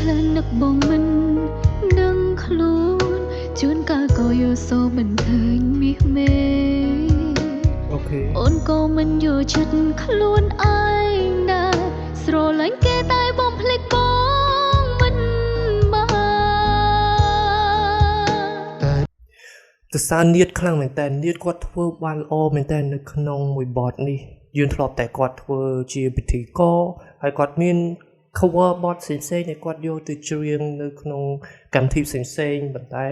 ក្លិននឹកបងមិនដឹងខ្លួនជួនកាលក៏យល់សោមិនឃើញមាសមេអូខេអូនក៏មិនយល់ចិត្តខ្លួនឯងដែរស្រឡាញ់គេតែបងភ្លេចបងមិនបានតែទសានៀតខ្លាំងមែនតើនៀតគាត់ធ្វើបានល្អមែនតើនៅក្នុងមួយបទនេះយើងធ្លាប់តែគាត់ធ្វើជាពិធីករហើយគាត់មាន cover បទផ្សេងៗដែលគាត់យកទៅច្រៀងនៅក្នុងកម្មវិធីផ្សេងៗប៉ុន្តែ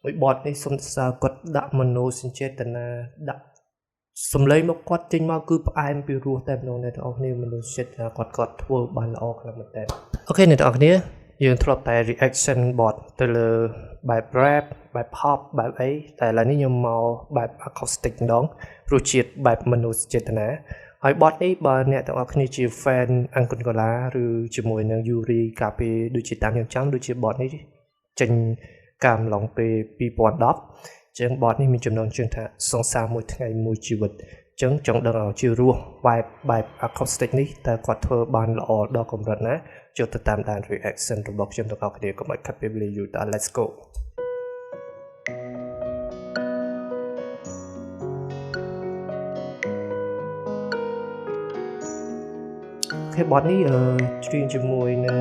មួយបទនេះសុំសរសើរគាត់ដាក់មនោសញ្ចេតនាដាក់សំឡេងមកគាត់ចេញមកគឺផ្អែមពីរសតែម្ដងអ្នកទាំងអស់គ្នាមនោសញ្ចេតនាគាត់ធ្វើបានល្អខ្លាំងមែនតើអូខេអ្នកទាំងអស់គ្នាយើងធ្លាប់តែ reaction បទទៅលើបែប rap បែប pop បែបអីតែឥឡូវនេះខ្ញុំមកបែប acoustic ម្ដងរសជាតិបែបមនោសញ្ចេតនាហើយបទនេះបើអ្នកទាំងអស់គ្នាជា fan អង្គុនកូឡាឬជាមួយនឹង Yuri កាលពីដូចជាតាមខ្ញុំចាំដូចជាបទនេះចេញកាលឡងពេល2010អញ្ចឹងបទនេះមានចំណងជើងថាសង្សារមួយថ្ងៃមួយជីវិតអញ្ចឹងចង់ដឹងឲ្យជារសបែប acoustic នេះតើគាត់ធ្វើបានល្អដល់កម្រិតណាចូលទៅតាមដាន reaction របស់ខ្ញុំទាំងអស់គ្នាកុំឲ្យខាត់ពេលវេលាយូរតើ let's go cái botនេះច្រៀងជាមួយនឹង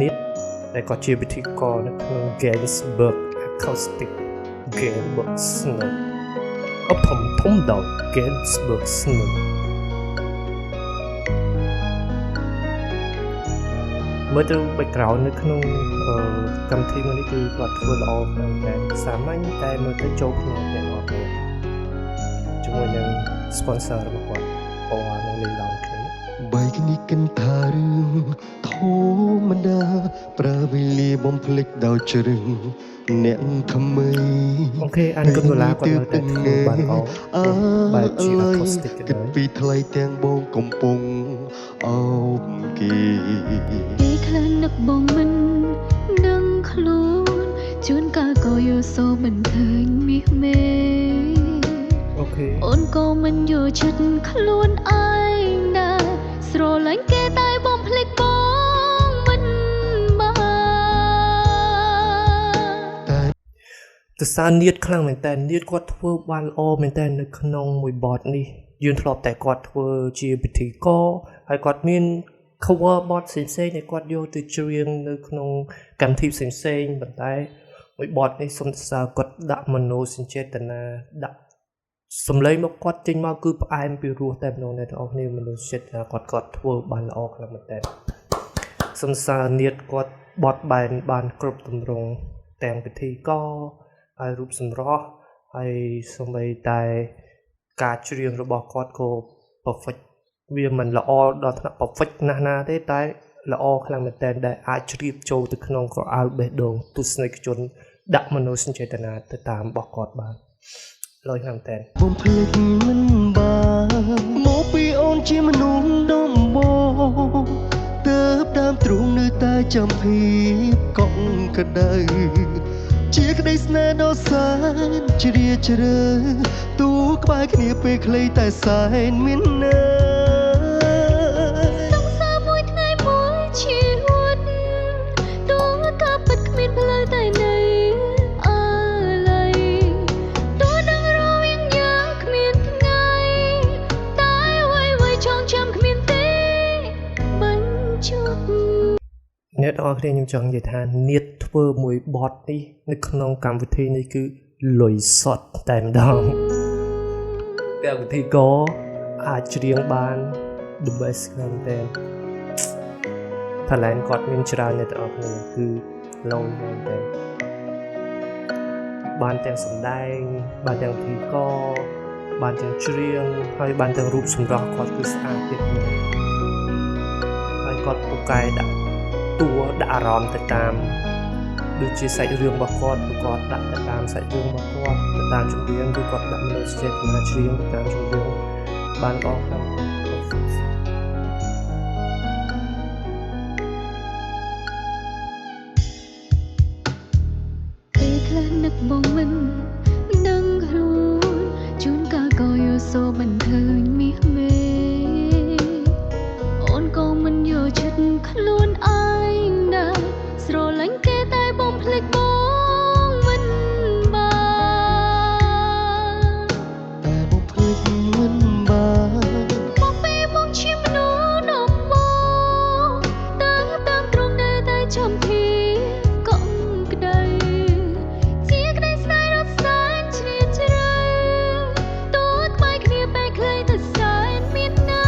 Nit ដែលគាត់ជាពិធីករនៅក្នុង Gainsbourg Acoustic Gainsbourg Snow ធំដល់ Gainsbourg Snow មើលទៅ background នៅក្នុងកម្មវិធីមួយនេះគឺគាត់ធ្វើល្អមែនតែសាមញ្ញតែមើលទៅចូលគ្នាទាំងអស់គ្នាជាមួយនឹង sponsor របស់គាត់ពណ៌នៅលេងឡើងគ្នាបែកនេះកិនថារឿងធម្មតាប្រើវេលាបំភ្លេចដោយជ្រឹងអ្នកថ្មីអូខេអានកុនដុល្លារគាត់នៅតែធ្វើបានល្អបែបជា acoustic គិតពីថ្លៃទាំងបងកំពុងអោបគេក្លិននឹកបងមិនដឹងខ្លួនជួនកាលក៏យល់សោមិនឃើញមាសមេអូខេអូនក៏មិនយល់ចិត្តខ្លួនឯងដែរស្រឡាញ់គេតែបងភ្លេចបងមិនបានតែទសានៀតខ្លាំងមែនតើនៀតគាត់ធ្វើបានល្អមែនតើនៅក្នុងមួយបទនេះយើងធ្លាប់តែគាត់ធ្វើជាពិធីករហើយគាត់មាន cover បទផ្សេងៗដែលគាត់យកទៅច្រៀងនៅក្នុងកម្មវិធីផ្សេងៗប៉ុន្តែមួយបទនេះសុំសរសើរគាត់ដាក់មនោសញ្ចេតនាដាក់សំឡេងមកគាត់ចេញមកគឺផ្អែមពីរសតែម្ដងអ្នកទាំងអស់គ្នាមនោសញ្ចេតនាគាត់ធ្វើបានល្អខ្លាំងមែនតើសុំសរសើរនៀតគាត់បទបែនបានគ្រប់ទម្រង់ទាំងពិធីករហើយរូបសម្រស់ហើយសូម្បីតែការច្រៀងរបស់គាត់ក៏ perfect វាមិនល្អដល់ថ្នាក់ perfect ណាស់ណាទេតែល្អខ្លាំងមែនតើដែលអាចជ្រាបចូលទៅក្នុងក្រអៅបេះដូងទស្សនិកជនដាក់មនោសញ្ចេតនាទៅតាមរបស់គាត់បានលយខ្លាំងមែនតើបំភ្លេចមិនបានមកពីអូនជាមនុស្សដំបងទើបដើមទ្រូងនៅតែចាំភាពកក់ក្ដៅជាក្តីស្នេហ៍ដ៏សែនជ្រាលជ្រៅទូក្បែរគ្នាពេលខ្លីតែសែនមានន័យសង្សារមួយថ្ងៃមួយជីវិតទូក៏ពិតគ្មានផ្លូវតែនៃអល័យទូដឹងរវាងយើងគ្មានថ្ងៃតែអ្វីៗចងចាំគ្មានទេបញ្ចប់អ្នកទាំងអស់គ្នាខ្ញុំចង់និយាយថានៀតធ្វើមួយបទនេះនៅក្នុងកម្មវិធីនេះគឺលុយសុទ្ធតែម្ដងតែវិធីករអាចច្រៀងបាន the best មែនតើ talent គាត់មានច្រើនអ្នកទាំងអស់គ្នាគឺឡូវមែនតើបានទាំងសម្ដែងបានទាំងវិធីករបានទាំងច្រៀងហើយបានទាំងរូបសម្រស់គាត់គឺស្អាតទៀតមែនហើយគាត់ពូកែដាក់តួដាក់អារម្មណ៍ទៅតាមដូចជាសាច់រឿងរបស់គាត់គឺគាត់ដាក់ទៅតាមសាច់រឿងរបស់គាត់ទៅតាមចម្រៀងគឺគាត់ដាក់មនោសញ្ចេតនាច្រៀងទៅតាមចម្រៀងបានល្អខ្លាំងពេលខ្លះនឹកបងមិនដឹងខ្លួនជួនកាលក៏យល់សោមិនឃើញមាសមេអូនក៏មិនយល់ចិត្តខ្លួនឯងដែរ ចំភាកក់ក្ដីជាក្ដីស្នេហ៍រត់សានជ្រាលជ្រៅតួក្បែរគ្នាបែកខ្លីទៅសែនមានណា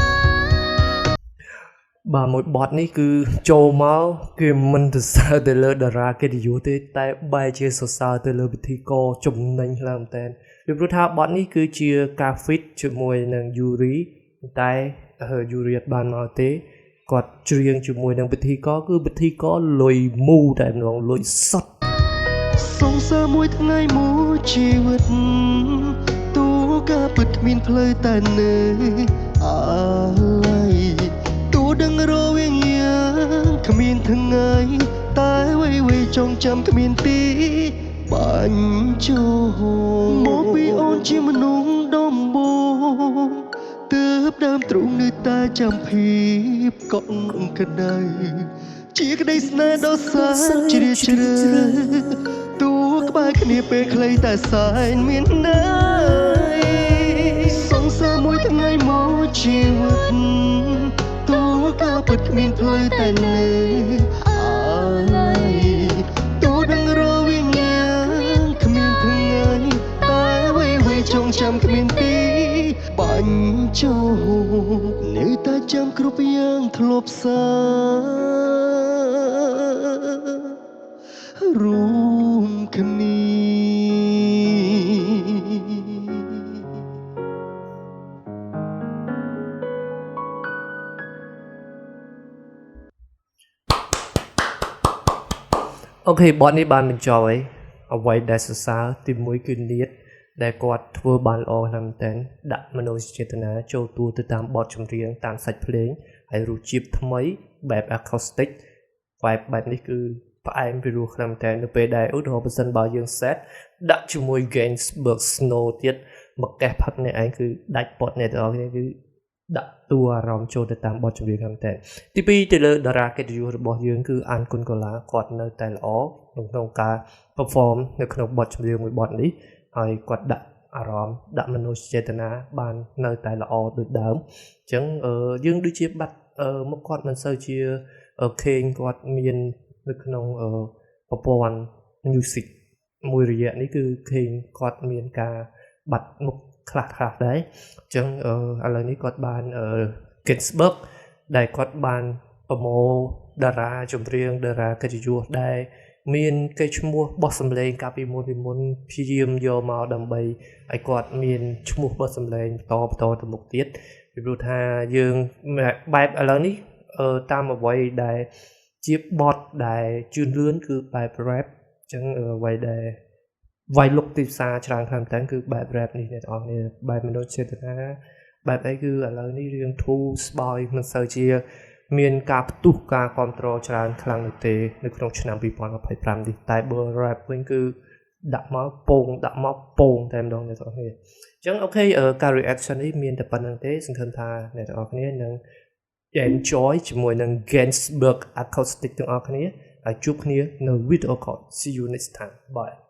បាទមួយបទនេះគឺចូលមកគេមិនទៅសើទៅលើតារាកិត្តិយសទេតែបែរជាសរសើរទៅលើពិធីករចំណេញខ្លាំងមែនតើពីព្រោះថាបទនេះគឺជាការ fit ជាមួយនឹង Yuri តែYuri អត់បានមកទេគាត់ច្រៀងជាមួយនឹងពិធីករគឺពិធីករលុយមូតែម្ដងលុយសុត សង្សារមួយថ្ងៃមួយជីវិតទូការពិតគ្មានផ្លូវតែនៅអាឡ័យទូដឹងរវាងយ៉ាងគ្មានថ្ងៃតែវៃចងចាំគ្មានទីបាញ់ចូលមកពីអូនជាមនុស្សដំបូងទើបដើមទ្រូងនៅតែចាំភាពកក់ក្ដៅជាក្ដីស្នេហ៍ដ៏សានជ្រាលជ្រៅតួក្បែរគ្នាពេលខ្លីតែសែនមានន័យសង្សារមួយថ្ងៃមួយជីវិតតួការពិតគ្មានផ្លូវតែនៅអាឡ័យតួដឹងរវាងយ៉ាងគ្មានថ្ងៃតែវៃចងចាំគ្មានទីបាញ់ចូលនៅតែចាំគ្រប់យ៉ាងធ្លាប់សាររួមគ្នា អូខេបទនេះបានបញ្ចប់ហើយអ្វីដែលសរសើរទីមួយគឺនាតដែលគាត់ធ្វើបានល្អណាស់មែនទែនដាក់មនោសញ្ចេតនាចូលតួទៅតាមបទចម្រៀងតាមសាច់ភ្លេងហើយរសជាតិថ្មីបែប acoustic vibe បែបនេះគឺផ្អែមពីរសខ្លាំងមែនទែននៅពេលដែលឧទាហរណ៍បើសិនបើយើង set ដាក់ជាមួយ Gainsbourg Snow ទៀតមកកេះផឹកនេះឯងគឺដាច់ពតអ្នកទាំងអស់គ្នាគឺដាក់តួអារម្មណ៍ចូលទៅតាមបទចម្រៀងហ្នឹងតែទី2ទៅលើតារាកិត្តិយសរបស់យើងគឺអានគុណកូឡាគាត់នៅតែល្អក្នុងការ perform នៅក្នុងបទចម្រៀងមួយបទនេះហើយគាត់ដាក់អារម្មណ៍ដាក់មនោសញ្ចេតនាបាននៅតែល្អដូចដើមអញ្ចឹងយើងដូចជាបាត់មកគាត់មិនសូវជាខេងគាត់មាននៅក្នុងប្រព័ន្ធ music មួយរយៈនេះគឺខេងគាត់មានការបាត់មុខខ្លះដែរអញ្ចឹងឥឡូវនេះគាត់បានGainsbourg ដែលគាត់បានប្រមូលតារាចម្រៀងតារាកិត្តិយសដែលមានកេរ្តិ៍ឈ្មោះបោះសម្លេងកាលពីមុនព្យាយាមយកមកដើម្បីឲ្យគាត់មានឈ្មោះបោះសម្លេងបន្តទៅមុខទៀតពីព្រោះថាយើងបែបឥឡូវនេះតាមអ្វីដែលជាបទដែលជឿនលឿនគឺបែប rap អញ្ចឹងអ្វីដែលវាយលុកទីផ្សារច្រើនខាងតែគឺបែប rap នេះអ្នកនរគ្នាបែបមនោសញ្ចេតនាបែបអីគឺឥឡូវនេះរឿងធូរស្បើយមិនសូវជាមានការផ្ទុះការគ្រប់គ្រងច្រើនខ្លាំងនោះទេនៅក្នុងឆ្នាំ2025នេះតែបើ rap វិញគឺដាក់មកពងតែម្ដងអ្នកនរគ្នាអញ្ចឹងអូខេការ reaction នេះមានតែប៉ុណ្្នឹងទេសង្ឃឹមថាអ្នកនរគ្នានឹង enjoy ជាមួយនឹង Gainsbourg acoustic ទាំងអស់គ្នាហើយជួបគ្នានៅ video call see you next time bye